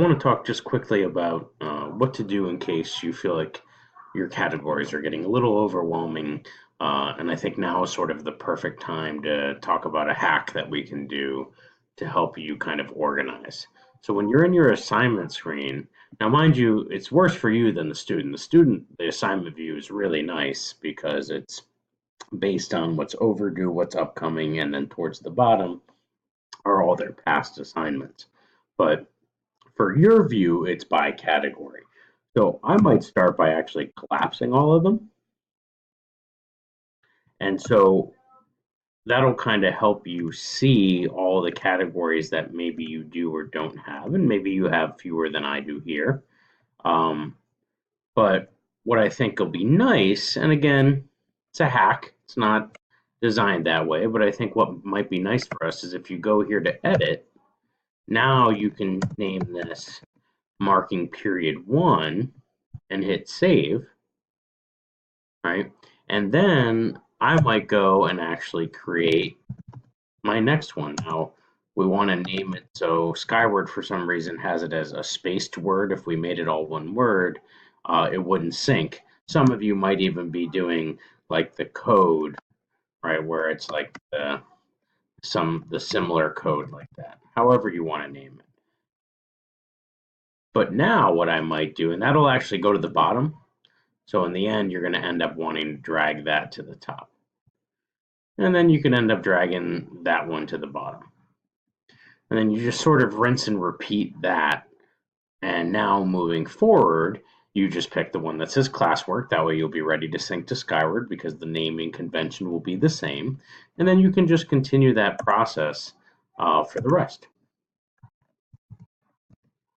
want to talk just quickly about what to do in case you feel like your categories are getting a little overwhelming. And I think now is sort of the perfect time to talk about a hack that we can do to help you kind of organize. So when you're in your assignment screen, now mind you, it's worse for you than the student. The assignment view is really nice because it's based on what's overdue, what's upcoming, and then towards the bottom are all their past assignments. But for your view, it's by category. So I might start by actually collapsing all of them. And so that'll kind of help you see all the categories that maybe you do or don't have. And maybe you have fewer than I do here. Um, but what I think will be nice, and again, it's a hack, it's not designed that way, but I think what might be nice for us is if you go here to edit, now you can name this marking period 1 and hit save, right? And then I might go and actually create my next one. Now, we want to name it so Skyward for some reason has it as a spaced word. If we made it all one word, it wouldn't sync. Some of you might even be doing like the code, right, where it's like the similar code like that. However you want to name it. But now what I might do, and that'll actually go to the bottom. So in the end, you're going to end up wanting to drag that to the top. And then you can end up dragging that one to the bottom. And then you just sort of rinse and repeat that. And now moving forward, you just pick the one that says classwork. That way you'll be ready to sync to Skyward because the naming convention will be the same. And then you can just continue that process for the rest.